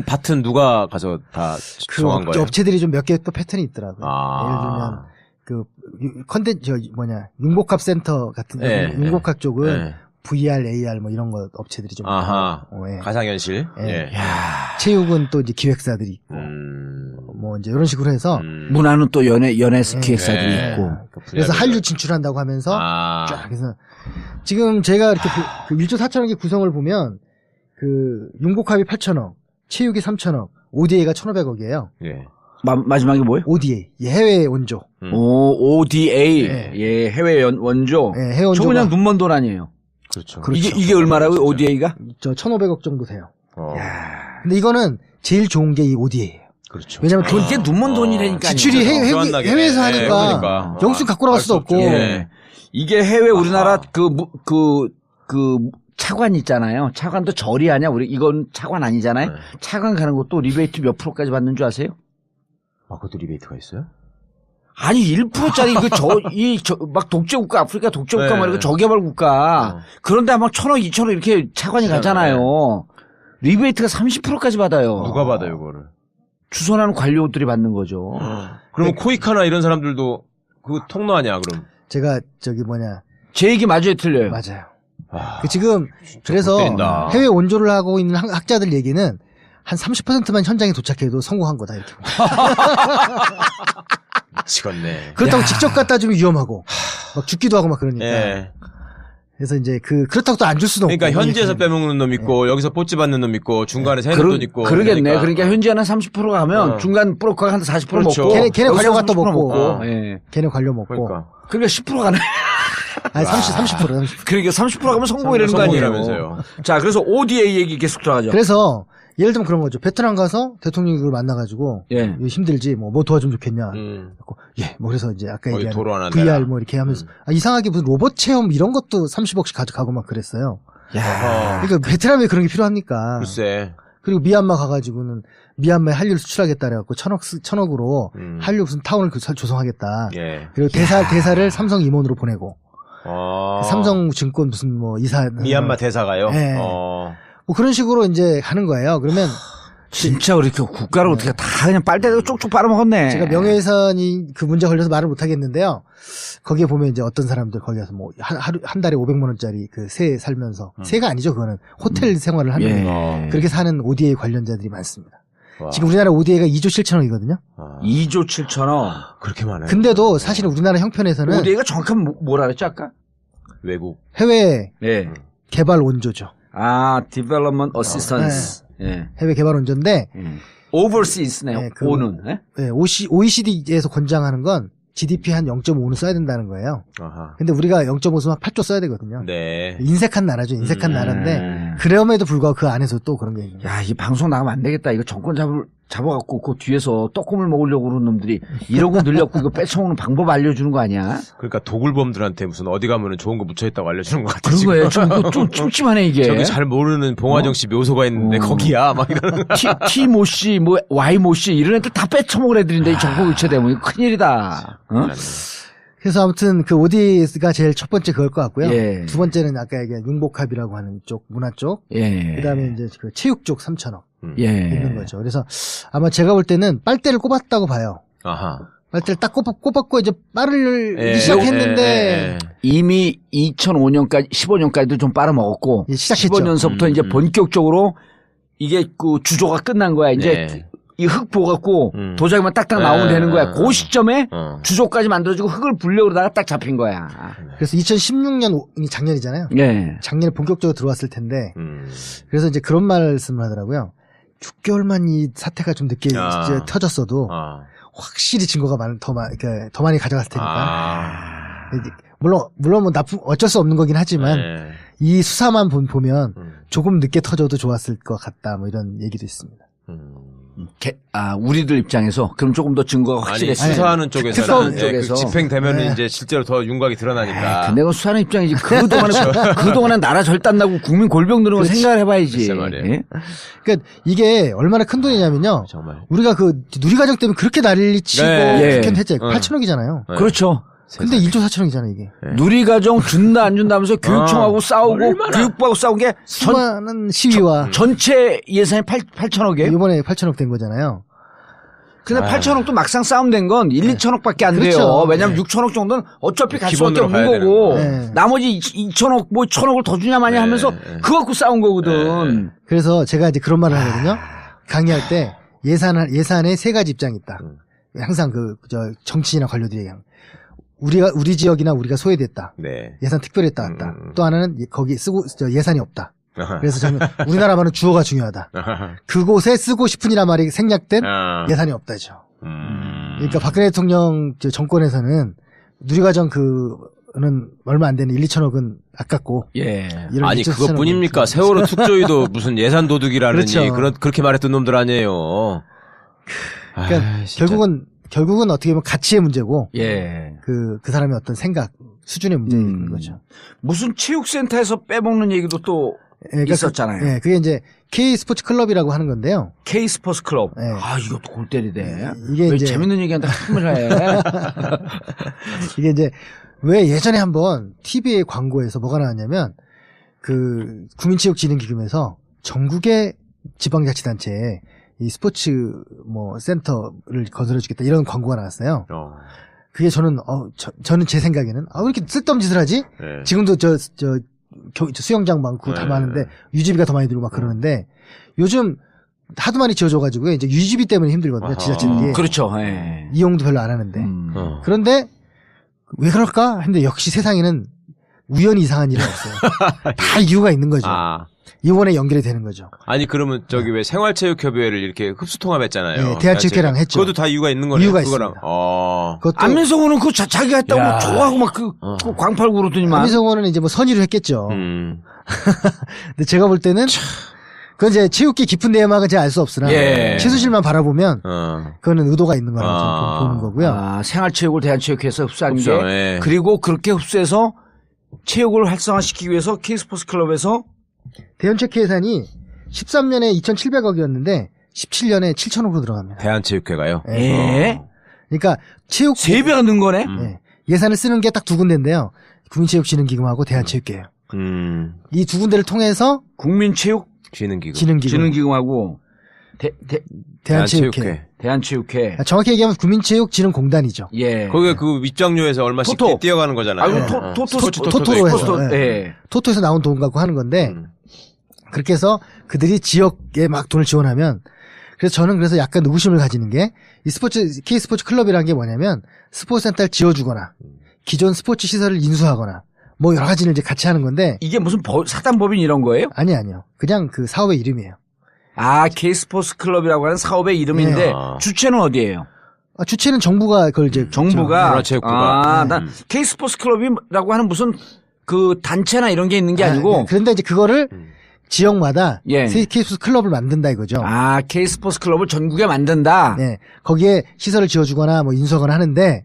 밭은 누가 가서 다 정한 거예요? 업체들이 좀 몇 개 또 패턴이 있더라고요. 예를 들면 융복합 센터 같은 융복합 쪽은 VR, AR 뭐 이런 거 업체들이 좀 가상현실. 체육은 또 이제 기획사들이 있고 뭐 이제 이런 식으로 해서 문화는 또 연예 기획사들이 있고 그래서 한류 진출한다고 하면서 쫙 해서 지금 제가 이렇게 그 1조 4천억의 구성을 보면 그 융복합이 8천억, 체육이 3천억, ODA가 1,500억이에요. 마지막에 뭐예요? ODA, 해외 원조. ODA, 해외 원조. 해외 원조. 저 그냥 눈먼 돈 아니에요. 그렇죠. 이게 얼마라고요? ODA가? 저 1,500억 정도 돼요. 근데 이거는 제일 좋은 게 이 ODA예요. 그렇죠. 왜냐면 이게 눈먼 돈이라니까. 지출이 해외에서 하니까 영수증 갖고 나갈 수도 없고. 이게 해외 우리나라 차관 있잖아요. 차관도 절이 아니야. 이건 차관 아니잖아요. 차관 가는 것도 리베이트 몇 프로까지 받는 줄 아세요? 그것도 리베이트가 있어요? 아니 1%짜리 막 독재국가 아프리카 독재국가 말이고 저개발 국가 그런데 막 1,000억 2,000억 이렇게 차관이 가잖아요. 리베이트가 30%까지 받아요. 누가 받아요 그거를? 주선하는 관료들이 받는 거죠. 그러면 코이카나 이런 사람들도 그거 통로 아니야 그럼? 제가 제 얘기 맞아요 틀려요? 맞아요. 지금 그래서 해외 원조를 하고 있는 학자들 얘기는 한 30%만 현장에 도착해도 성공한 거다 이렇게. 미치겠네. 그렇다고 직접 갖다 주면 위험하고 막 죽기도 하고 막 그러니까. 그래서 이제 그렇다고 또 안 줄 수도 없고. 그러니까 현지에서 빼먹는 놈 있고 여기서 뽀찌 받는 놈 있고 중간에 새는 돈 있고. 그러겠네. 그러니까 현지에는 30%가 하면 중간 브로커가 한 40% 그렇죠. 먹고. 걔네 관료가 또 먹고. 네. 걔네 관료 먹고. 그러니까 10% 가네. 아니 30%. 그러니까 30% 가면 성공이라는 거 아니에요. 자, 그래서 ODA 얘기 계속 들어가죠. 그래서 예를 들면 그런 거죠. 베트남 가서 대통령을 만나가지고 힘들지 뭐 도와주면 좋겠냐. 그래서 이제 아까 얘기한 VR 뭐 이렇게 하면서 이상하게 무슨 로봇 체험 이런 것도 30억씩 가져가고 막 그랬어요. 그러니까 베트남에 그런 게 필요합니까? 글쎄. 그리고 미얀마 가가지고는 미얀마에 한류를 수출하겠다 그래갖고 1,000억으로 한류 무슨 타운을 조성하겠다. 그리고 대사를 삼성 임원으로 보내고. 삼성증권 무슨 뭐 이사. 미얀마 대사가요? 뭐 그런 식으로 이제 가는 거예요. 그러면 진짜 우리 국가를 어떻게 다 그냥 빨대로 쪽쪽 빨아먹었네. 제가 명예훼손이 그 문제 걸려서 말을 못 하겠는데요. 거기에 보면 이제 어떤 사람들 거기 가서 뭐 한 달에 500만 원짜리 그 세 살면서 세가 아니죠. 그거는 호텔 생활을 하는 그렇게 사는 ODA 관련자들이 많습니다. 지금 우리나라 ODA가 2조 7천억이거든요. 2조 7천억. 그렇게 많아요. 근데도 사실 우리나라 형편에서는 ODA가 정확한 뭐라 그랬죠 아까? 외국 해외 개발 원조죠. Development Assistance. 해외 개발 원조인데 Overseas네요. O는. OECD에서 권장하는 건 GDP 한 0.5는 써야 된다는 거예요. 근데 우리가 0.5 쓰면 8조 써야 되거든요. 인색한 나라죠. 인색한 나라인데 그럼에도 불구하고 그 안에서 또 그런 게 있는 거예요. 야, 이 방송 나가면 안 되겠다. 이거 정권 잡아갖고 그 뒤에서 떡국을 먹으려고 그러는 놈들이 1억원 늘렸고 이거 빼쳐오는 방법 알려주는 거 아니야? 그러니까 도굴범들한테 무슨 어디 가면은 좋은 거 묻혀있다고 알려주는 것 같아. 그런 거예요. 좀 찜찜하네 이게. 저기 잘 모르는 봉화정 씨 묘소가 있는데 거기야 막 이러는 T 모 씨, 뭐 Y 모 씨 이런 애들 다 빼쳐먹을 애들인데 이 정권 교체되면 이거 큰일이다. 그래서 아무튼 그 ODA가 제일 첫 번째 그걸 것 같고요. 두 번째는 아까 얘기한 융복합이라고 하는 쪽, 문화 쪽. 그다음에 이제 그 체육 쪽 3천억 있는 거죠. 그래서 아마 제가 볼 때는 빨대를 꼽았다고 봐요. 빨대를 딱 꼽았고 이제 빠르기 시작했는데 이미 2005년까지 15년까지도 좀 빨아먹었고 15년서부터 이제 본격적으로 이게 그 주조가 끝난 거야. 이제 이 흙 보갖고 도자기만 딱딱 나오면 되는 거야. 그 시점에 주조까지 만들어주고 흙을 불려 그러다가 딱 잡힌 거야. 그래서 2016년이 작년이잖아요. 작년에 본격적으로 들어왔을 텐데 그래서 이제 그런 말씀을 하더라고요. 6개월만 이 사태가 좀 늦게 터졌어도 확실히 증거가 더 많이 가져갔을 테니까. 물론 뭐 어쩔 수 없는 거긴 하지만 이 수사만 보면 조금 늦게 터져도 좋았을 것 같다. 뭐 이런 얘기도 있습니다. 우리들 입장에서 그럼 조금 더 증거가 확실했어요. 수사하는 쪽에서 그 집행되면 이제 실제로 더 윤곽이 드러나니까. 내가 수사하는 입장이지. 그동안은 나라 절단나고 국민 골병 드는 거 생각을 해봐야지. 그러니까 이게 얼마나 큰 돈이냐면요. 정말. 우리가 그 누리과정 때문에 그렇게 난리치고 국회의원 했잖아요. 8천억이잖아요. 그렇죠. 근데 1조 4천억이잖아 이게. 누리과정 준다 안 준다면서 교육청하고 싸우고 교육부하고 싸운 게 수많은 시위와 전체 예산이 8천억이에요? 이번에 8천억 된 거잖아요. 근데 8천억도 막상 싸움된 건 1, 2천억밖에 안 그렇죠. 돼요. 왜냐면 6천억 정도는 어차피 갈 수밖에 없는 거고 나머지 2천억 뭐 1천억을 더 주냐 마냐 하면서 그거 갖고 싸운 거거든. 그래서 제가 이제 그런 말을 하거든요. 강의할 때 예산에 세 가지 입장이 있다. 항상 정치인이나 관료들이 얘기하는. 우리 지역이나 우리가 소외됐다. 예산 특별했다 왔다. 또 하나는 거기 쓰고 예산이 없다. 그래서 저는 우리나라만은 주어가 중요하다. 그곳에 쓰고 싶은이란 말이 생략된 예산이 없다죠. 그러니까 박근혜 대통령 정권에서는 누리과정 는 얼마 안 되는 1, 2천억은 아깝고. 아니 그것뿐입니까? 세월호 특조위도 무슨 예산 도둑이라느니 그렇죠. 그렇게 말했던 놈들 아니에요. 그러니까 결국은 어떻게 보면 가치의 문제고, 그 사람의 어떤 생각 수준의 문제인 거죠. 무슨 체육센터에서 빼먹는 얘기도 또 있었잖아요. 그게 이제 K 스포츠 클럽이라고 하는 건데요. K 스포츠 클럽. 아 이것도 골 때리네. 이게 왜 이제 재밌는 얘기한테 한숨을 해. 이게 이제 왜 예전에 한번 TV에 광고에서 뭐가 나왔냐면 국민체육진흥기금에서 전국의 지방자치단체에 이 스포츠 센터를 건설해주겠다 이런 광고가 나왔어요. 그게 저는 제 생각에는 왜 이렇게 쓸데없는 짓을 하지? 지금도 수영장 많고 다 많은데 유지비가 더 많이 들고 막 그러는데 요즘 하도 많이 지어줘가지고 이제 유지비 때문에 힘들거든요. 지자체들이. 그렇죠. 이용도 별로 안 하는데. 그런데 왜 그럴까? 했는데 역시 세상에는 우연히 이상한 일은 없어요. 다 이유가 있는 거죠. 이번에 연결이 되는 거죠. 아니 그러면 왜 생활체육협의회를 이렇게 흡수통합했잖아요. 대한체육회랑 했죠. 그것도 다 이유가 있는 거네요. 이유가 그거랑. 있습니다. 안민성호는 자기가 했다고 좋아하고 막 광팔고 그러더니만. 안민성호는 이제 선의를 했겠죠. 근데 제가 볼 때는 그건 이제 체육계 깊은 내막은 제가 알 수 없으나 최순실만 바라보면 그거는 의도가 있는 거라고 보는 거고요. 생활체육을 대한체육회에서 흡수한 게 그리고 그렇게 흡수해서 체육을 활성화시키기 위해서 K스포츠 클럽에서 대한체육회 예산이 13년에 2,700억이었는데 17년에 7,000억으로 들어갑니다. 대한체육회가요? 그러니까 체육 3배가 는 거네. 예산을 쓰는 게 딱 두 군데인데요. 국민체육진흥기금하고 대한체육회예요. 이 두 군데를 통해서 국민체육진흥기금하고 대한체육회. 정확히 얘기하면 국민체육진흥공단이죠. 거기가 그 입장료에서 얼마씩 뛰어가는 거잖아요. 토토로 해서. 토토에서 나온 돈 갖고 하는 건데 그렇게 해서 그들이 지역에 막 돈을 지원하면 그래서 저는 약간 의구심을 가지는 게 이 K 스포츠 클럽이라는 게 뭐냐면 스포츠 센터를 지어주거나 기존 스포츠 시설을 인수하거나 뭐 여러 가지를 이제 같이 하는 건데 이게 무슨 사단법인 이런 거예요? 아니요. 그냥 그 사업의 이름이에요. K 스포츠 클럽이라고 하는 사업의 이름인데 주체는 어디예요? 주체는 정부가 그걸 이제 정부가 난 K 스포츠 클럽이라고 하는 무슨 그 단체나 이런 게 있는 게 아니고 그런데 이제 그거를 지역마다 K 스포츠 클럽을 만든다 이거죠. K 스포츠 클럽을 전국에 만든다. 거기에 시설을 지어주거나 뭐 인수하거나 하는데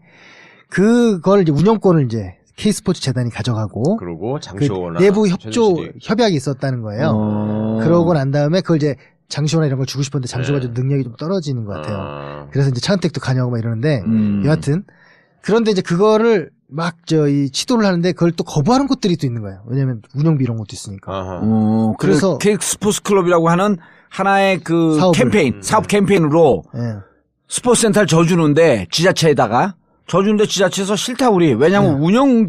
그걸 이제 운영권을 이제 K 스포츠 재단이 가져가고 그리고 장시호나 내부 협약이 있었다는 거예요. 그러고 난 다음에 그걸 이제 장시호나 이런 걸 주고 싶었는데 장시호가 좀 능력이 좀 떨어지는 것 같아요. 그래서 이제 차은택도 관여하고 막 이러는데 여하튼 그런데 이제 그거를 막 치도를 하는데 그걸 또 거부하는 곳들이 또 있는 거예요. 왜냐하면 운영비 이런 것도 있으니까. 그래서 K 스포츠 클럽이라고 하는 하나의 그 사업 캠페인으로 스포츠 센터를 져주는데 지자체에다가 져주는데 지자체에서 싫다 우리. 왜냐하면 운영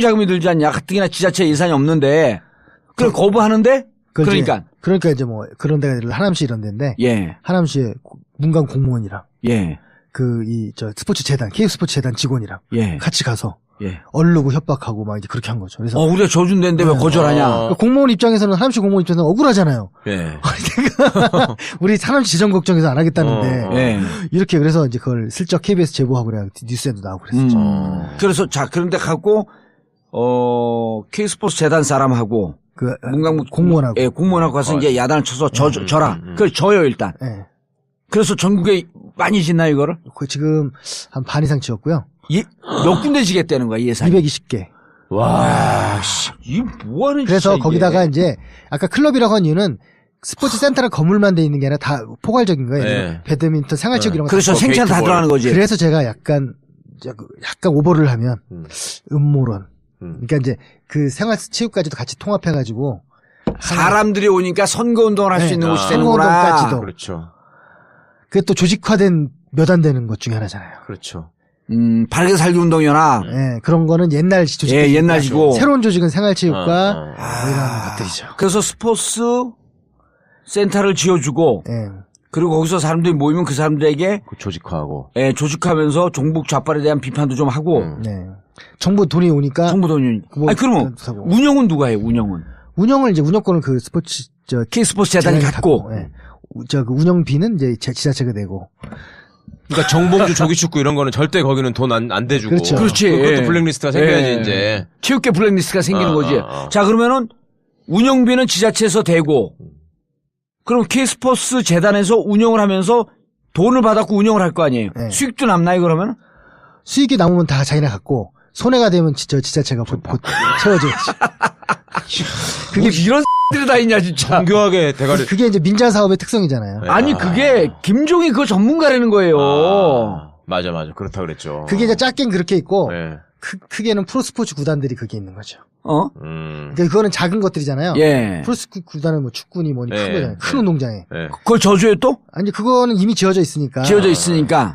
자금이 들지 않냐. 가뜩이나 지자체 예산이 없는데 그걸 거부하는데 그러니까 이제 뭐 그런 데가 하남시 이런 데인데 하남시에 문관 공무원이랑 스포츠 재단 K 스포츠 재단 직원이랑 같이 가서 얼르고 협박하고 막 이제 그렇게 한 거죠. 그래서 우리가 져준 데인데 왜 거절하냐. 공무원 입장에서는 하남시 공무원 입장에서는 억울하잖아요. 내가 우리 하남시 재정 걱정해서 안 하겠다는데 이렇게 그래서 이제 그걸 슬쩍 KBS 제보하고 그래 뉴스에도 나오고 그랬었죠. 그래서 그런데 갖고 K 스포츠 재단 사람하고 문광 공무원하고 가서 이제 야단을 쳐서 져라. 그걸 져요 일단. 그래서 전국에 많이 짓나요 이거를? 지금 한 반 이상 지었고요. 몇 군데 지겠다는 거야 예산이? 220개. 와, 이 뭐하는 그래서 거기다가 이제 아까 클럽이라고 한 이유는 스포츠 센터랑 건물만 돼 있는 게 아니라 다 포괄적인 거예요. 배드민턴, 생활체육 이런 거. 그래서 생체는 다 들어가는 거지. 그래서 제가 약간 약간 오버를 하면 음모론. 그러니까 이제 그 생활체육까지도 같이 통합해가지고 사람들이 오니까 선거운동을 할 수 있는 곳이 되는구나. 선거운동까지도. 그렇죠. 그게 또 조직화된 몇 안 되는 것 중에 하나잖아요. 그렇죠. 바르게 살기 운동연합. 네, 그런 거는 옛날식 조직. 예, 옛날식이고. 새로운 조직은 생활체육과 이런 것들이죠. 그래서 스포츠 센터를 지어주고, 그리고 거기서 사람들이 모이면 그 사람들에게 조직화하고, 예, 조직하면서 종북 좌빨에 대한 비판도 좀 하고. 네. 정부 돈이 오니까. 정부 돈이. 아니, 그러면 운영은 누가 해요? 운영을 이제 운영권을 그 스포츠 K스포츠 재단이 갖고. 예. 그 운영비는 이제 지자체가 내고. 그러니까 정봉주 조기축구 이런 거는 절대 거기는 돈 안 대주고. 그렇죠. 그렇지. 그것도 블랙리스트가 생겨야지 이제. 체육계 블랙리스트가 생기는 거지. 자, 그러면은 운영비는 지자체에서 대고, 그럼 K스포츠 재단에서 운영을 하면서 돈을 받았고 운영을 할 거 아니에요. 네. 수익도 남나요, 그러면? 수익이 남으면 다 자기네 갖고, 손해가 되면 지자체가 채워줘야지. 그게 이런 들이 다 있냐, 진짜. 정교하게 대가리. 그게 이제 민자 사업의 특성이잖아요. 아니, 그게 김종이 그거 전문가라는 거예요. 맞아. 그렇다 그랬죠. 그게 이제 작게는 그렇게 있고, 크게는 프로스포츠 구단들이 그게 있는 거죠. 그러니까 그거는 작은 것들이잖아요. 예. 프로스포츠 구단은 뭐 축구니 뭐니 큰 거잖아요. 큰 운동장에. 그걸 저주해 또? 아니, 그거는 이미 지어져 있으니까.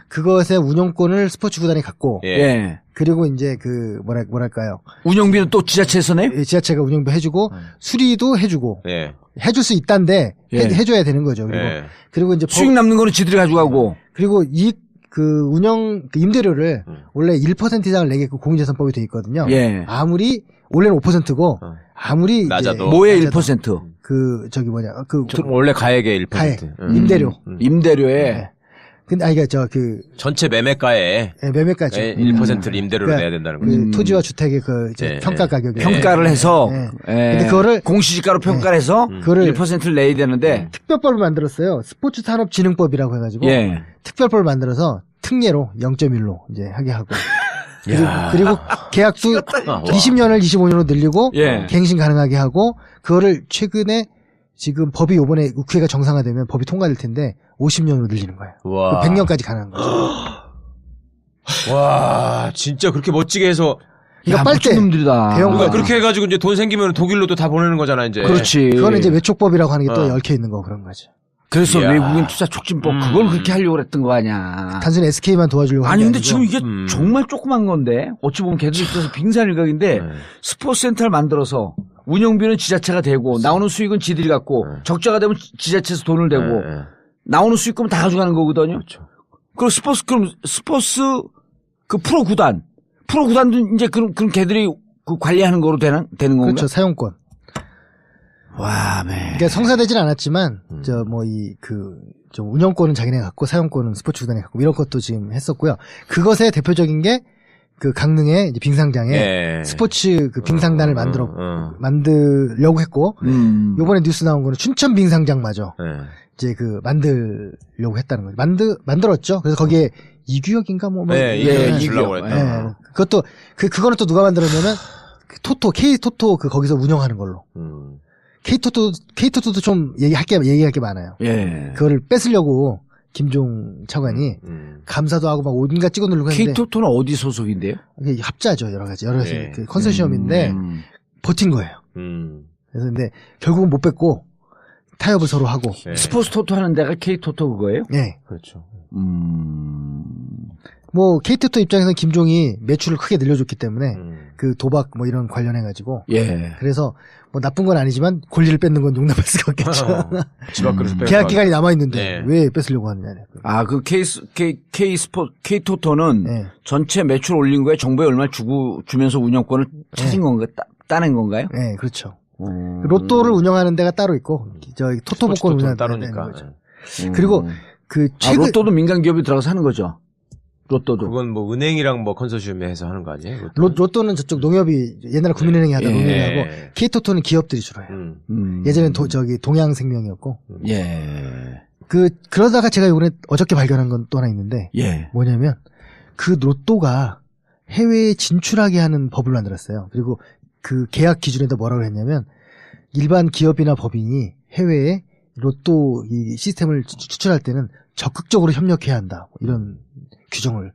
그것의 운영권을 스포츠 구단이 갖고. 예. 그리고 이제 그 뭐랄까요. 운영비는 또 지자체에서 내요? 지자체가 운영비 해주고 수리도 해주고. 해줄 수 있단데 해줘야 되는 거죠. 그리고 이제 수익 남는 거는 지들이 가져가고. 그리고 그 임대료를 원래 1% 이상을 내게끔 공인재산법이 돼 있거든요. 예. 아무리 원래는 5%고 아무리 낮아도 뭐에 1%? 원래 가액의 1%. 가액 임대료. 임대료에. 근데 전체 매매가에 매매가죠. 1%를 임대료로 내야 된다는 거죠. 그 토지와 주택의 평가 가격이 평가를 해서 근데 그거를 공시지가로 평가를 해서 그거를 1%를 내야 되는데 특별법을 만들었어요. 스포츠 산업진흥법이라고 해가지고 특별법을 만들어서 특례로 0.1로 이제 하게 하고 그리고 계약도 20년을 25년으로 늘리고 갱신 가능하게 하고 그거를 최근에 지금 법이 요번에 국회가 정상화되면 법이 통과될 텐데 50년으로 늘리는 거예요. 100년까지 가능한 거죠. 와, 진짜 그렇게 멋지게 해서. 이거 빨대. 놈들이다. 그러니까 그렇게 해가지고 이제 돈 생기면 독일로도 다 보내는 거잖아, 이제. 그렇지. 그거는 이제 외촉법이라고 하는 게 또 얽혀 있는 거 그런 거죠. 그래서 외국인 투자 촉진법 그걸 그렇게 하려고 했던 거 아니야. 단순히 SK만 도와주려고 아니 근데 지금 이게 정말 조그만 건데 어찌 보면 걔들 입장에서 빙산일각인데 스포츠 센터를 만들어서 운영비는 지자체가 되고 나오는 수익은 지들이 갖고 적자가 되면 지자체에서 돈을 대고 나오는 수익금은 다 가져가는 거거든요. 그렇죠. 그럼 스포츠 그 프로구단도 이제 그럼 걔들이 그 관리하는 거로 되는 건가요? 그렇죠. 사용권. 와, 그러니까 성사되진 않았지만 좀 운영권은 자기네 갖고 사용권은 스포츠 구단이 갖고 이런 것도 지금 했었고요. 그것의 대표적인 게 그 강릉의 이제 빙상장에 스포츠 그 빙상단을 만들려고 했고 요번에 뉴스 나온 거는 춘천 빙상장마저 이제 그 만들려고 했다는 거죠. 만들었죠. 그래서 거기에 이규혁인가 주려고 했다. 그것도 그거는 또 누가 만들었냐면 K토토 거기서 운영하는 걸로. K토토도 좀 얘기할 게 많아요. 그거를 뺏으려고 김종 차관이 감사도 하고 막 온갖 찍어 누르고 했는데. K토토는 어디 소속인데요? 합자죠. 여러 가지 그 컨소시엄인데 버틴 거예요. 그래서 근데 결국은 못 뺏고 타협을 서로 하고. 스포츠 토토 하는 데가 K토토 그거예요? 네. 그렇죠. 뭐 K토토 입장에서는 김종이 매출을 크게 늘려줬기 때문에 그 도박 뭐 이런 관련해가지고. 그래서 뭐 나쁜 건 아니지만 권리를 뺏는 건 용납할 수가 없겠죠. 집 밖으로 계약 기간이 남아 있는데 왜 뺏으려고 하느냐. 그 K토토는 전체 매출 올린 거에 정부에 얼마 주면서 운영권을 찾은 건가요? 따낸 건가요? 네, 그렇죠. 로또를 운영하는 데가 따로 있고 토토복권 운영하는 따로니까. 거죠. 그리고 로또도 민간 기업이 들어가서 하는 거죠. 로또도. 그건 뭐 은행이랑 뭐 컨소시엄이 해서 하는 거 아니에요? 로또는 저쪽 농협이 옛날에 국민은행이 하던 농협이 하고 K토토는 기업들이 주로 해요. 예전엔 동양생명이었고. 그러다가 제가 이번에 어저께 발견한 건 또 하나 있는데. 뭐냐면 그 로또가 해외에 진출하게 하는 법을 만들었어요. 그리고 그 계약 기준에도 뭐라고 했냐면 일반 기업이나 법인이 해외에 로또 이 시스템을 추출할 때는 적극적으로 협력해야 한다. 이런 규정을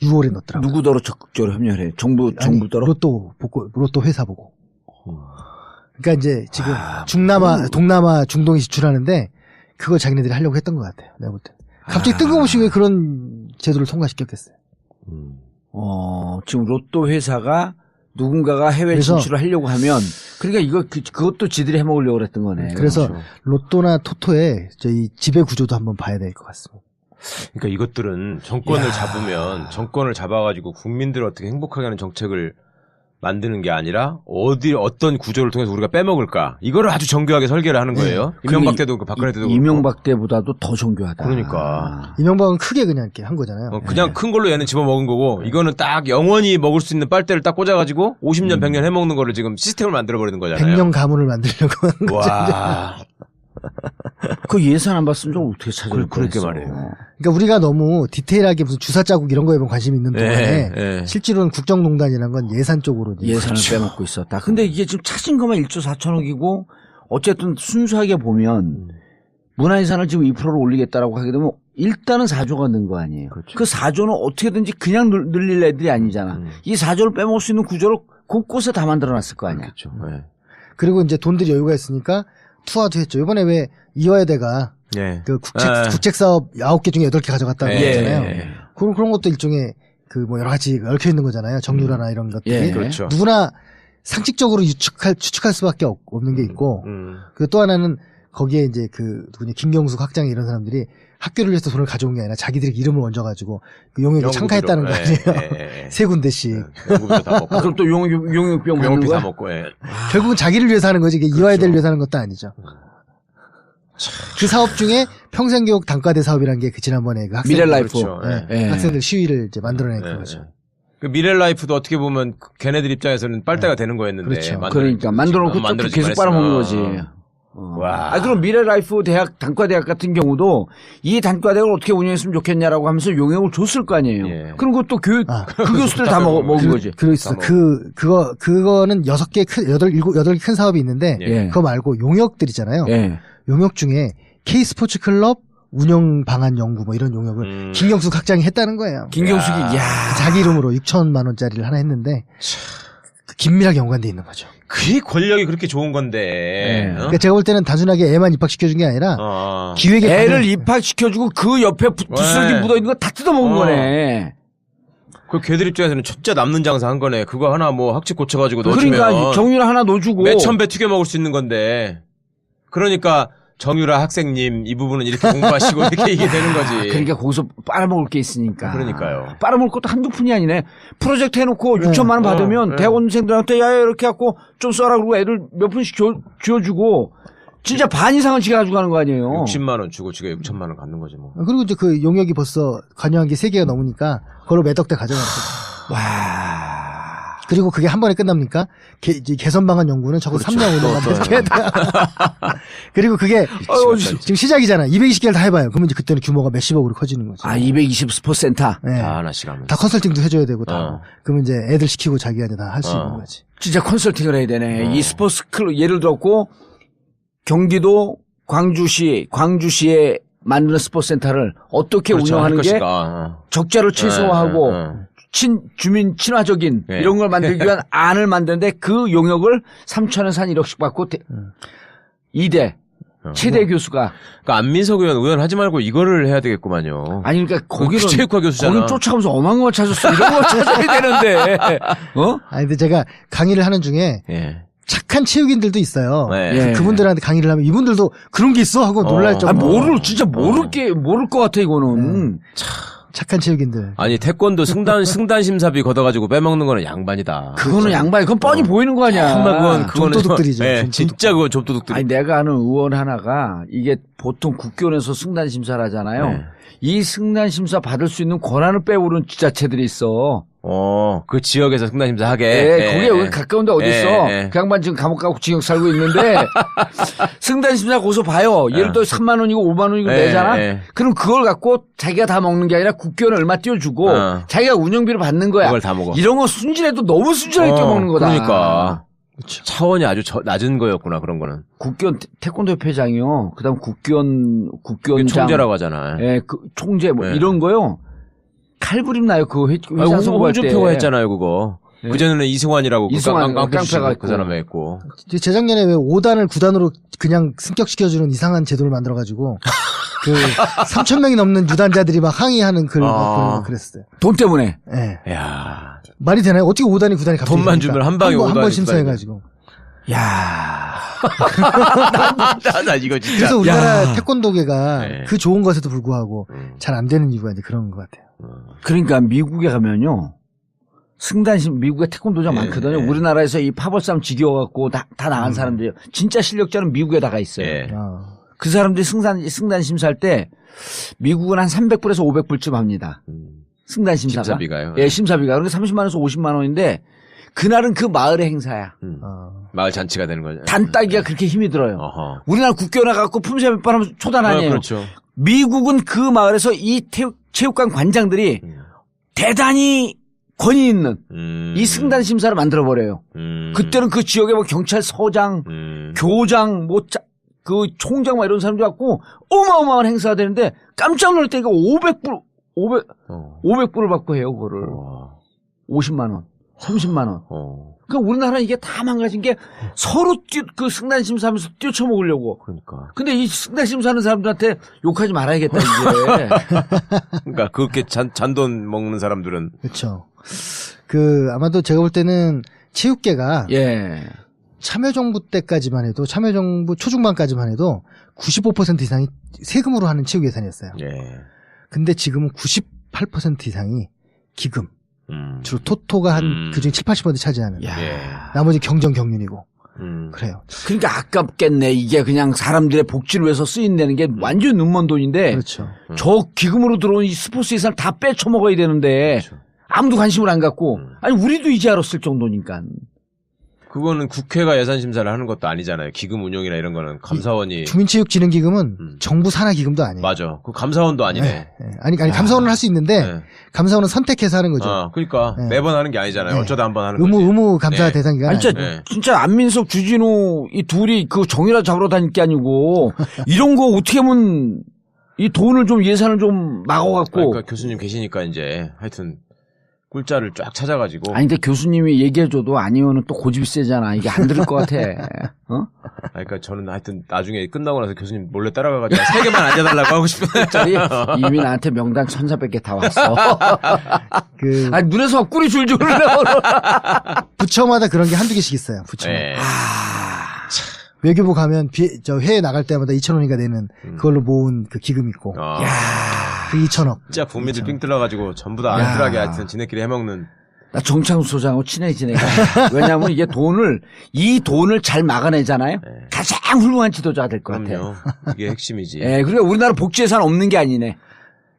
6월에 넣었더라고요. 누구더러 적극적으로 협력을 해? 정부더러? 로또 회사 보고. 그러니까 이제 지금 동남아, 중동에 진출하는데 그걸 자기네들이 하려고 했던 것 같아요. 내가 볼 때. 갑자기 뜬금없이 왜 그런 제도를 통과시켰겠어요. 지금 로또 회사가 누군가가 해외 진출을 하려고 하면 그러니까 그것도 지들이 해먹으려고 그랬던 거네. 그래서 그렇죠. 로또나 토토의 저희 지배 구조도 한번 봐야 될 것 같습니다. 그러니까 이것들은 정권을 잡으면 정권을 잡아가지고 국민들을 어떻게 행복하게 하는 정책을 만드는 게 아니라 어떤 구조를 통해서 우리가 빼먹을까 이거를 아주 정교하게 설계를 하는 거예요. 이명박 때도 박근혜 때도 이명박 때보다도 더 정교하다. 그러니까 이명박은 크게 그냥 이렇게 한 거잖아요. 그냥 큰 걸로 얘는 집어먹은 거고 이거는 딱 영원히 먹을 수 있는 빨대를 딱 꽂아가지고 50년 100년 해먹는 거를 지금 시스템을 만들어버리는 거잖아요. 100년 가문을 만들려고 하는 거죠. 와. 그 예산 안 봤으면 좀 어떻게 찾을 그렇게 말해요. 그러니까 우리가 너무 디테일하게 무슨 주사 자국 이런 거에 관심이 있는 동안에 실제로는 국정농단이라는 건 예산 쪽으로 예산을 빼먹고 있었다. 근데 이게 지금 찾은 것만 1조 4천억이고 어쨌든 순수하게 보면 문화예산을 지금 2%로 올리겠다라고 하게 되면 일단은 4조가 는 거 아니에요. 그렇죠. 그 4조는 어떻게든지 그냥 늘릴 애들이 아니잖아. 이 4조를 빼먹을 수 있는 구조를 곳곳에 다 만들어놨을 거 아니야. 그렇죠. 그리고 이제 돈들이 여유가 있으니까 투하도 했죠. 이번에 왜 이화여대가 그 국책 사업 9개 중에 8개 가져갔다고 했잖아요. 그런 것도 일종의 그 뭐 여러 가지 얽혀 있는 거잖아요. 정유라나 이런 것들이. 그렇죠. 누구나 상식적으로 추측할 수밖에 없는 게 있고. 그 또 하나는 거기에 이제 그 누구냐 김경숙 학장 이런 사람들이 학교를 위해서 돈을 가져온 게 아니라 자기들이 이름을 얹어가지고 그 용역에 참가했다는 거 아니에요. 세 군데씩. 그럼 또 용역병 병원비 다 먹고. 결국은 자기를 위해서 하는 거지. 이게 이화여대를 위해서 하는 것도 아니죠. 그 사업 중에 평생교육 단과대 사업이라는 게 그 지난번에 그 학생들 미래라이프 그렇죠. 학생들 시위를 이제 만들어낸 거죠. 그 미래라이프도 어떻게 보면 걔네들 입장에서는 빨대가 되는 거였는데. 그렇죠. 그러니까 만들어놓고 계속 빨아먹는 거지. 와. 그럼 미래라이프 대학 단과대학 같은 경우도 이 단과대학을 어떻게 운영했으면 좋겠냐라고 하면서 용역을 줬을 거 아니에요. 그런 것도 그 교수들 다 먹은 거지. 그렇죠. 그거는 6개 큰 8개 큰 사업이 있는데 그거 말고 용역들이잖아요. 용역 중에 K스포츠 클럽 운영 방안 연구 뭐 이런 용역을 김경숙 학장이 했다는 거예요. 김경숙이 자기 이름으로 6천만 원짜리를 하나 했는데 긴밀하게 연관돼 있는 거죠. 그게 권력이 그렇게 좋은 건데. 그러니까 제가 볼 때는 단순하게 애만 입학시켜준 게 아니라 기획에 애를 입학시켜주고 그 옆에 부스러기 묻어있는 거 다 뜯어먹은 거네. 그 걔들 입장에서는 진짜 남는 장사 한 거네. 그거 하나 뭐 학칙 고쳐가지고 넣어주면. 그러니까 정유라 하나 넣어주고. 몇천 배 튀겨 먹을 수 있는 건데. 그러니까 정유라 학생님 이 부분은 이렇게 공부하시고 이렇게 이게 되는 거지. 그러니까 거기서 빨아먹을 게 있으니까. 그러니까요. 빨아먹을 것도 한두 푼이 아니네. 프로젝트 해놓고 6천만 원 받으면 대학원생들한테 야 이렇게 갖고 좀 써라 그러고 애들 몇 푼씩 쥐어주고 진짜 반 이상은 지가 가지고 가는 거 아니에요. 60만 원 주고 지가 6천만 원 갖는 거지 뭐. 그리고 이제 그 용역이 벌써 관여한 게 3개가 넘으니까 그걸로 몇 억 대 가져가는 거죠. 와. 그리고 그게 한 번에 끝납니까? 개선 방안 연구는 적어도 3년 5년간 계속 해야 돼요. 그리고 그게 지금 시작이잖아. 220개를 다 해봐요. 그러면 이제 그때는 규모가 몇십억으로 커지는 거죠. 220 스포센터. 다 하나씩 하면서. 다 컨설팅도 해줘야 되고 다. 그러면 이제 애들 시키고 자기가 이제 다 할 수 있는 거지. 진짜 컨설팅을 해야 되네. 이 스포츠 클럽 예를 들었고 경기도 광주시에 만드는 스포츠센터를 어떻게 운영하는 게 적자를 최소화하고 주민 친화적인 이런 걸 만들기 위한 안을 만드는데 그 용역을 3천에서 한 1억씩 받고 2대 최대 교수가. 그러니까 안민석 의원 하지 말고 이거를 해야 되겠구만요. 아니 그러니까 거기는 체육화 교수잖아. 거긴 쫓아가면서 어마어마한 걸 찾았어. 이런 걸 찾아야 되는데. 아니 근데 제가 강의를 하는 중에 착한 체육인들도 있어요. 그분들한테 강의를 하면 이분들도 그런 게 있어 하고 놀랄 정도. 진짜 모를 것 같아 이거는. 착한 체육인들. 아니 태권도 승단 심사비 걷어가지고 빼먹는 거는 양반이다. 그거는 양반이 그건 뻔히 보이는 거 아니야. 정말 그건 좀도둑들이죠. 진짜 그건 좀도둑들. 아니 내가 아는 의원 하나가 이게 보통 국교원에서 승단 심사를 하잖아요. 이 승단 심사 받을 수 있는 권한을 빼오른 지자체들이 있어. 그 지역에서 승단 심사 하게. 그게 여기 가까운데 어딨어. 그 양반 지금 감옥 가고 징역 살고 있는데 승단 심사 거기서 봐요. 예를 들어 3만 원이고 5만 원이고 내잖아. 그럼 그걸 갖고 자기가 다 먹는 게 아니라 국교원에 얼마 띄워주고 자기가 운영비를 받는 거야. 그걸 다 먹어. 이런 거 순진해도 너무 순진하게 떼먹는 거다. 그러니까. 그쵸. 차원이 아주 낮은 거였구나 그런 거는. 국교원 태권도 협회장이요. 그다음 국교원장 총재라고 하잖아요. 그 총재 뭐 이런 거요. 칼부림 나요. 그 회장 선거할 때. 홍준표가 했잖아요, 그거. 네. 그전에는 이승환이라고 깡패가 그 사람이 했고. 재작년에 왜 5단을 9단으로 그냥 승격시켜주는 이상한 제도를 만들어가지고 그 3,000명이 넘는 유단자들이 막 항의하는 글을 막 그랬어요. 돈 때문에. 네. 야 말이 되나요? 어떻게 5단이 9단이 갑자기 돈만 주면 한 방에 5단이 한 번 심사해가지고. 야. 나 이거 진짜. 그래서 우리나라 태권도계가 네. 그 좋은 것에도 불구하고 잘 안 되는 이유가 이제 그런 것 같아요. 그러니까 미국에 가면요. 승단심 미국에 태권도장 많거든요. 우리나라에서 이 파벌싸움 지겨워갖고 다 나간 사람들이요. 진짜 실력자는 미국에 다가 있어요. 그 사람들이 승단 심사할 때 미국은 한 300불에서 500불쯤 합니다. 승단 심사가. 심사비가요? 예, 심사비가. 그러니까 30만 원에서 50만 원인데 그날은 그 마을의 행사야. 마을 잔치가 되는 거죠. 단따기가 그렇게 힘이 들어요. 우리나라 국교 나가고 품새 몇 번 하면 초단 아니에요. 그렇죠. 미국은 그 마을에서 이 체육관 관장들이 대단히 권위 있는 이 승단 심사를 만들어 버려요. 그때는 그 지역에 뭐 경찰서장, 교장, 뭐 그 총장 막 이런 사람들 갖고 어마어마한 행사가 되는데 깜짝 놀랄 때가 500불을 받고 해요, 그거를. 50만 원, 30만 원. 그러니까 우리나라는 이게 다 망가진 게 서로 그 승단 심사하면서 뛰어쳐먹으려고. 그러니까. 근데 이 승단 심사하는 사람들한테 욕하지 말아야겠다, 이제. 그러니까 그렇게 잔돈 먹는 사람들은. 그렇죠. 아마도 제가 볼 때는 체육계가. 참여정부 때까지만 해도, 참여정부 초중반까지만 해도 95% 이상이 세금으로 하는 체육 예산이었어요. 근데 지금은 98% 이상이 기금. 주로 토토가 한 그중에 70~80% 차지하는. 나머지 경정 경륜이고. 그래요. 그러니까 아깝겠네. 이게 그냥 사람들의 복지를 위해서 쓰인다는 게 완전 눈먼 돈인데. 그렇죠. 저 기금으로 들어온 이 스포츠 예산을 다 빼쳐먹어야 되는데. 그렇죠. 아무도 관심을 안 갖고. 아니, 우리도 이제 알았을 정도니까. 그거는 국회가 예산 심사를 하는 것도 아니잖아요. 기금 운용이나 이런 거는 감사원이. 주민체육진흥기금은 정부 산하 기금도 아니에요. 맞아. 그 감사원도 아니네. 네. 아니 감사원은 할 수 있는데 감사원은 선택해서 하는 거죠. 그러니까 매번 하는 게 아니잖아요. 어쩌다 한번 하는 거지. 의무 감사 대상기관. 아니 진짜 안민석, 주진우 이 둘이 그 정의라 잡으러 다닐 게 아니고 이런 거 어떻게 하면 이 돈을 좀 예산을 좀 막아갖고. 그러니까 교수님 계시니까 이제 하여튼. 꿀자를 쫙 찾아가지고. 아니, 근데 교수님이 얘기해줘도 아니면은 또 고집이 세잖아. 이게 안 들을 것 같아. 그러니까 저는 하여튼 나중에 끝나고 나서 교수님 몰래 따라가가지고 3개만 앉아달라고 하고 싶은데. 이미 나한테 명단 1,400개 다 왔어. 아니, 눈에서 막 꿀이 줄줄 흘러. 부처마다 그런 게 한두 개씩 있어요. 부처마다. 외교부 가면 해외 나갈 때마다 2,000원인가 되는 그걸로 모은 그 기금 있고. 그 2,000억. 진짜 국민들 삥 뚫어가지고 전부 다 안뜰하게 하여튼 지네끼리 해먹는. 나 정창수 소장하고 친해지네. 왜냐하면 이게 이 돈을 잘 막아내잖아요. 가장 훌륭한 지도자가 될 것 같아요. 이게 핵심이지. 그러니까 우리나라 복지 예산 없는 게 아니네.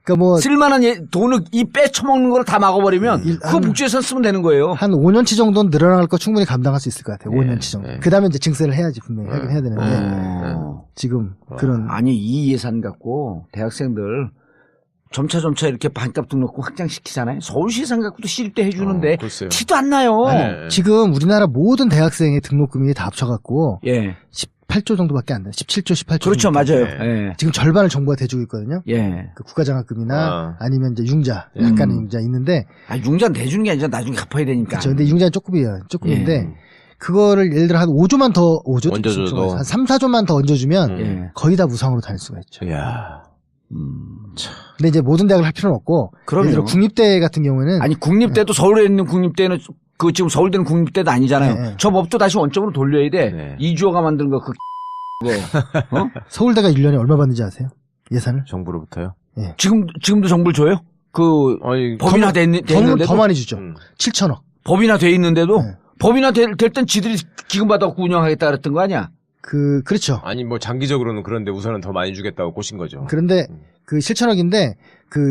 그러니까 쓸만한 돈을 이 빼쳐먹는 걸 다 막아버리면 그 복지 예산 쓰면 되는 거예요. 한 5년치 정도는 늘어날 거 충분히 감당할 수 있을 것 같아요. 5년치 정도. 그 다음에 이제 증세를 해야지 분명히 하긴 해야 되는데 지금 그런. 아니 이 예산 갖고 대학생들 점차 이렇게 반값 등록금 확장시키잖아요. 서울시 예산 갖고도 시립대 해주는데 티도 안 나요. 지금 우리나라 모든 대학생의 등록금이 다 합쳐갖고 18조 정도밖에 안 돼요. 17조, 18조. 그렇죠, 맞아요. 지금 절반을 정부가 대주고 있거든요. 그 국가장학금이나 아니면 이제 융자, 약간의 융자 있는데. 융자는 대주는 게 아니라 나중에 갚아야 되니까. 그렇죠. 근데 융자는 조금인데. 그거를 예를 들어 한 5조만 더, 5조? 얹어줘도. 한 3, 4조만 더 얹어주면 거의 다 무상으로 다닐 수가 있죠. 근데 이제 모든 대학을 할 필요는 없고. 그럼요. 국립대 같은 경우에는. 아니, 국립대도 서울에 있는 국립대는 지금 서울대는 국립대도 아니잖아요. 저 법도 다시 원점으로 돌려야 돼. 이주호가 만든 거 서울대가 1년에 얼마 받는지 아세요? 예산을? 정부로부터요? 지금도 정부를 줘요? 법인화 됐는데도 더 많이 주죠. 7천억. 법인화 돼 있는데도 법인화 될 땐 지들이 기금 받아갖고 운영하겠다 그랬던 거 아니야? 그렇죠. 아니, 뭐, 장기적으로는 그런데 우선은 더 많이 주겠다고 꼬신 거죠. 그런데, 7천억인데,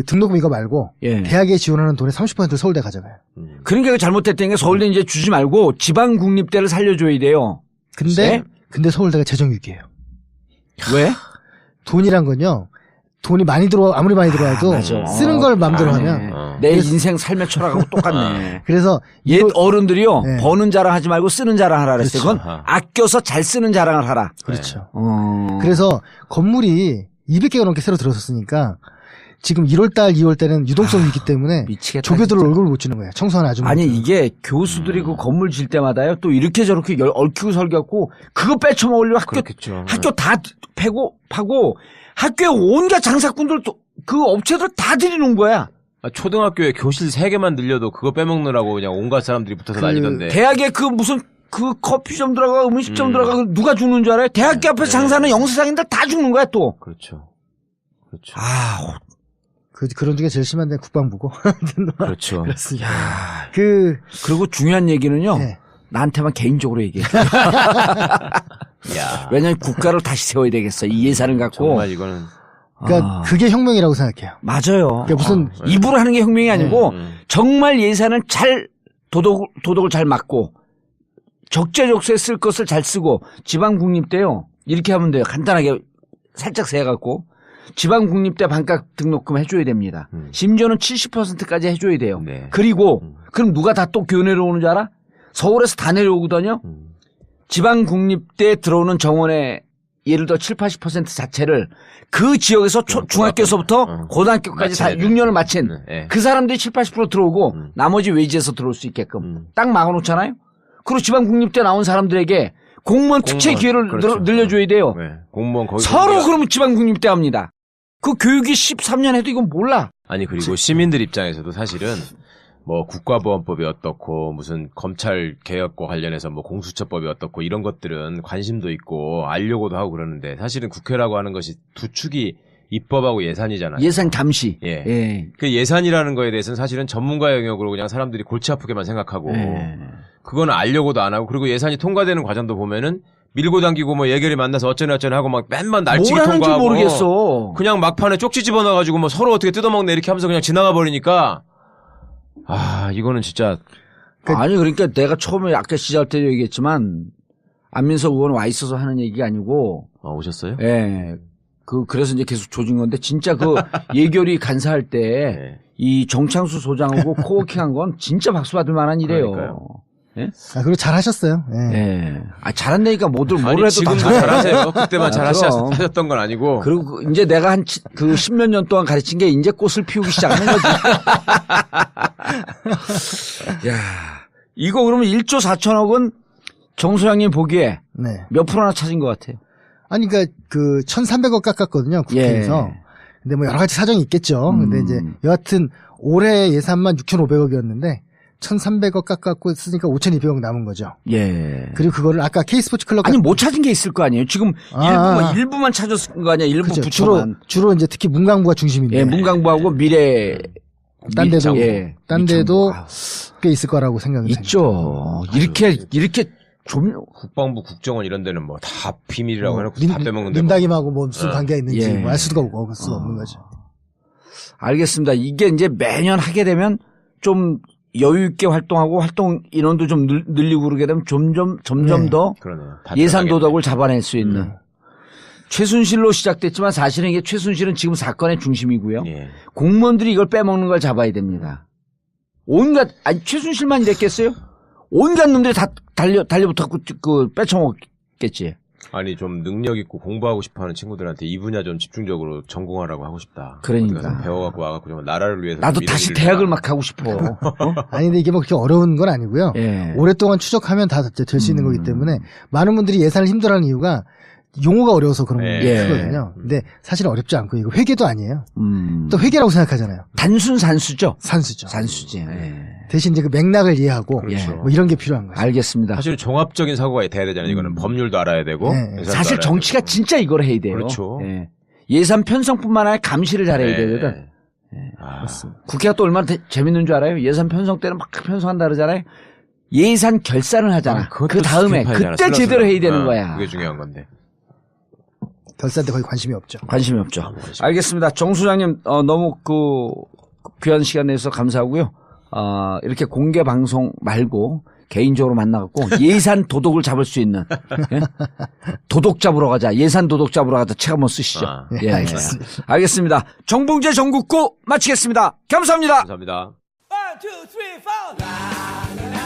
등록금 이거 말고, 대학에 지원하는 돈의 30%를 서울대 가져가요. 그러니까 잘못됐던 게 서울대 이제 주지 말고 지방 국립대를 살려줘야 돼요. 근데 서울대가 재정위기예요. 왜? 돈이란 건요, 돈이 아무리 많이 들어와도 쓰는 걸 맘대로 하면 내 인생 삶의 철학하고 똑같네. 그래서 옛 어른들이요 버는 자랑하지 말고 쓰는 자랑하라 그랬어요. 그건 아껴서 잘 쓰는 자랑을 하라. 그렇죠. 그래서 건물이 200개가 넘게 새로 들어섰으니까 지금 1월달, 2월달에는 유동성이 있기 때문에 미치겠다, 조교들 진짜. 얼굴을 못 주는 거예요. 청소하는 아줌마. 아니 이게 교수들이 그 건물 질 때마다요 또 이렇게 저렇게 얽히고 설겼고 그거 빼쳐먹으려고 학교 다 파고 학교에 온갖 장사꾼들 또 그 업체들 다 들이놓은 거야. 초등학교에 교실 3개만 늘려도 그거 빼먹느라고 그냥 온갖 사람들이 붙어서 난리던데. 대학에 그 무슨 그 커피점 들어가 음식점 들어가 누가 죽는 줄 알아요? 대학교 앞에 장사하는 영세상인들 다 죽는 거야 또. 그렇죠. 아, 그런 중에 제일 심한 데는 국방부고. 그렇죠. 그렇습니다. 야, 그리고 중요한 얘기는요. 네. 나한테만 개인적으로 얘기해. 왜냐면 국가를 다시 세워야 되겠어. 이 예산을 갖고. 정말 이거는. 그러니까 그게 혁명이라고 생각해요. 맞아요. 그러니까 무슨 입으로 하는 게 혁명이 아니고 정말 예산을 잘 도덕을 잘 막고 적재적소에 쓸 것을 잘 쓰고 지방국립대요. 이렇게 하면 돼요. 간단하게 살짝 세갖고 지방국립대 반값 등록금 해줘야 됩니다. 심지어는 70%까지 해줘야 돼요. 네. 그리고 그럼 누가 다 또 교내로 오는 줄 알아? 서울에서 다 내려오거든요. 지방국립대에 들어오는 정원의 예를 들어 7, 80% 자체를 그 지역에서 중학교에서부터 고등학교까지 다 6년을 마친 그 사람들이 7, 80% 들어오고 나머지 외지에서 들어올 수 있게끔 딱 막아놓잖아요. 그리고 지방국립대 나온 사람들에게 공무원 특채 기회를 그렇죠. 늘려줘야 돼요. 네. 공무원 거기 서로 그러면 지방국립대 합니다. 그 교육이 13년 해도 이건 몰라. 아니 그리고 시민들 입장에서도 사실은 뭐 국가보안법이 어떻고 무슨 검찰 개혁과 관련해서 뭐 공수처법이 어떻고 이런 것들은 관심도 있고 알려고도 하고 그러는데 사실은 국회라고 하는 것이 두 축이 입법하고 예산이잖아요. 예산 감시. 예. 그 예산이라는 거에 대해서는 사실은 전문가 영역으로 그냥 사람들이 골치 아프게만 생각하고 그거는 알려고도 안 하고 그리고 예산이 통과되는 과정도 보면은 밀고 당기고 뭐 예결위 만나서 어쩌네 하고 막 맨만 날치기 통과하고 모르겠어. 그냥 막판에 쪽지 집어넣어가지고 뭐 서로 어떻게 뜯어먹네 이렇게 하면서 그냥 지나가 버리니까 이거는 진짜 아니 그러니까 내가 처음에 아까 시작할 때도 얘기했지만 안민석 의원 와 있어서 하는 얘기가 아니고 오셨어요? 예. 그래서 이제 계속 조진 건데 진짜 그 예결위 간사할 때 이 정창수 소장하고 코워킹한 건 진짜 박수 받을 만한 일이에요. 그러니까요. 예? 그리고 잘하셨어요. 예. 해도 지금도 잘하세요. 그때만 잘하셨던 건 아니고. 그리고 이제 내가 한 그 10몇 년 동안 가르친 게 이제 꽃을 피우기 시작하는 거지. 야, 이거 그러면 1조 4천억은 정 소장님 보기에 몇 프로나 찾은 것 같아요? 아니, 그러니까 그 1,300억 깎았거든요. 국회에서. 근데 뭐 여러 가지 사정이 있겠죠. 근데 이제 여하튼 올해 예산만 6,500억이었는데 1,300억 깎았고 쓰니까 5,200억 남은 거죠. 예. 그리고 그거를 아까 K스포츠 클럽 아니 못 찾은 게 있을 거 아니에요. 지금 일부만 찾았을 거 아니야. 일부 그렇죠. 부처만. 주로 이제 특히 문광부가 중심인데. 예, 문광부하고 미래. 딴 데도 꽤 있을 거라고 생각은 있죠. 이렇게 좀 국방부, 국정원 이런 데는 뭐 다 비밀이라고 해놓고 다 빼먹는데. 민당임하고 뭐 무슨 관계가 있는지 뭐 알 수가 없는 거죠. 알겠습니다. 이게 이제 매년 하게 되면 좀 여유 있게 활동하고 활동 인원도 좀 늘리고 그러게 되면 점점 더 예산 도덕을 잡아낼 수 있는 최순실로 시작됐지만 사실은 이게 최순실은 지금 사건의 중심이고요. 공무원들이 이걸 빼먹는 걸 잡아야 됩니다. 최순실만 이랬겠어요? 온갖 놈들이 다 달려붙었고 빼쳐먹겠지. 아니 좀 능력 있고 공부하고 싶어하는 친구들한테 이 분야 좀 집중적으로 전공하라고 하고 싶다. 그러니까 배워갖고 와갖고 좀 나라를 위해서 나도 다시 대학을 막 가고 싶어. 아니 근데 이게 뭐 그렇게 어려운 건 아니고요. 오랫동안 추적하면 다 될 수 있는 거기 때문에 많은 분들이 예산을 힘들어하는 이유가 용어가 어려워서 그런 거거든요. 근데 사실 어렵지 않고 이거 회계도 아니에요. 또 회계라고 생각하잖아요. 단순 산수죠. 산수지. 대신 이제 그 맥락을 이해하고 뭐 이런 게 필요한 거죠. 알겠습니다. 사실 종합적인 사고가 돼야 되잖아요. 이거는 법률도 알아야 되고. 사실 정치가 진짜 이걸 해야 돼요. 그렇죠. 예산 편성뿐만 아니라 감시를 잘해야 되거든. 국회가 또 얼마나 재밌는 줄 알아요? 예산 편성 때는 막 편성한다 그러잖아요. 예산 결산을 하잖아. 그 다음에 그때 제대로 해야 되는 거야. 그게 중요한 건데. 결산대 거의 관심이 없죠. 알겠습니다. 정 소장님 너무 귀한 시간 내서 감사하고요. 이렇게 공개 방송 말고 개인적으로 만나갖고 예산 도덕을 잡을 수 있는 도덕 잡으러 가자. 예산 도덕 잡으러 가자. 책 한번 쓰시죠. 알겠습니다. 알겠습니다. 정봉재 정국구 마치겠습니다. 감사합니다. 감사합니다. 1, 2, 3, 4.